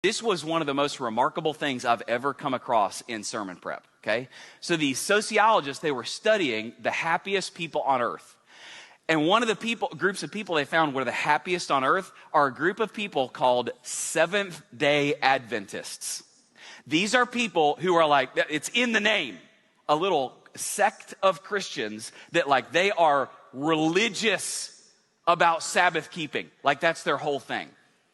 This was one of the most remarkable things I've ever come across in sermon prep, okay? So these sociologists, they were studying the happiest people on earth. And one of the groups of people they found were the happiest on earth are a group of people called Seventh-day Adventists. These are people who are like, it's in the name, a little sect of Christians that like they are religious about Sabbath keeping. Like that's their whole thing.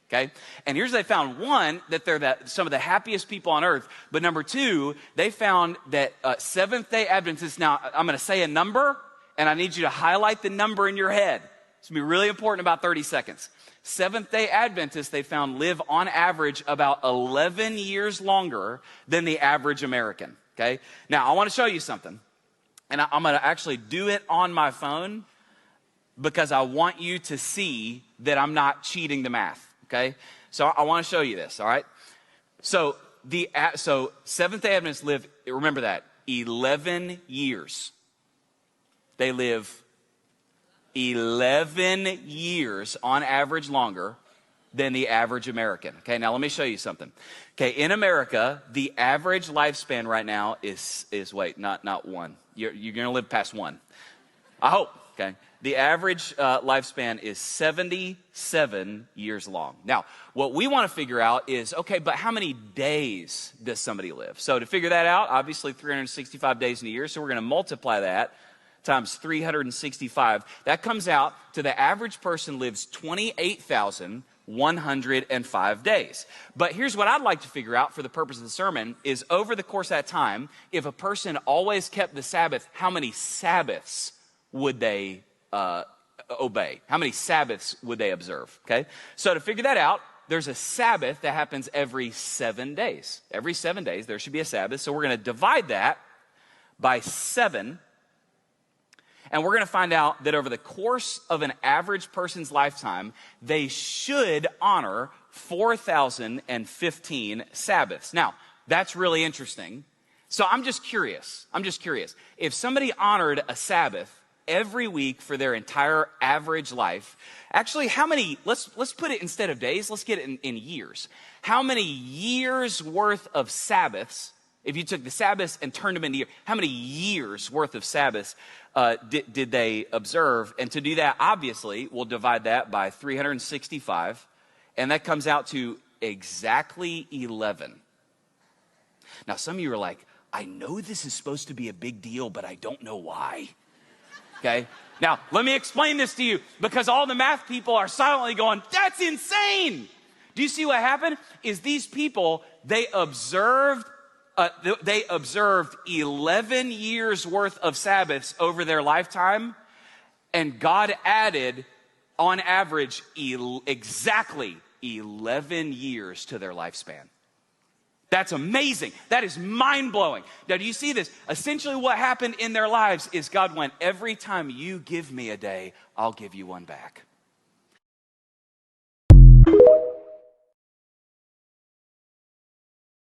Okay. And here's what they found. One, that they're some of the happiest people on earth. But number two, they found that Seventh-day Adventists, now I'm going to say a number, and I need you to highlight the number in your head. It's going to be really important in about 30 seconds. Seventh-day Adventists, they found, live on average about 11 years longer than the average American. Okay. Now, I want to show you something. And I'm going to actually do it on my phone because I want you to see that I'm not cheating the math. Okay, so I want to show you this, all right? So Seventh-day Adventists live, remember that, 11 years. They live 11 years on average longer than the average American. Okay, now let me show you something. Okay, in America, the average lifespan right now is wait, not one. You're going to live past one. I hope, okay? The average lifespan is 77 years long. Now, what we want to figure out is, okay, but how many days does somebody live? So to figure that out, obviously 365 days in a year, so we're going to multiply that times 365. That comes out to the average person lives 28,105 days. But here's what I'd like to figure out for the purpose of the sermon is over the course of that time, if a person always kept the Sabbath, how many Sabbaths would they obey? How many Sabbaths would they observe? Okay, so to figure that out, there's a Sabbath that happens every 7 days. Every 7 days, there should be a Sabbath. So we're going to divide that by 7. And we're going to find out that over the course of an average person's lifetime, they should honor 4,015 Sabbaths. Now, that's really interesting. So I'm just curious. If somebody honored a Sabbath every week for their entire average life, actually how many, let's put it instead of days, let's get it in years. How many years worth of Sabbaths, if you took the Sabbaths and turned them into years, how many years worth of Sabbaths did they observe? And to do that, obviously, we'll divide that by 365, and that comes out to exactly 11. Now, some of you are like, I know this is supposed to be a big deal, but I don't know why. Okay, now let me explain this to you because all the math people are silently going, that's insane. Do you see what happened? Is these people, they observed 11 years worth of Sabbaths over their lifetime, and God added on average exactly 11 years to their lifespan. That's amazing. That is mind-blowing. Now, do you see this? Essentially what happened in their lives is God went, every time you give me a day, I'll give you one back.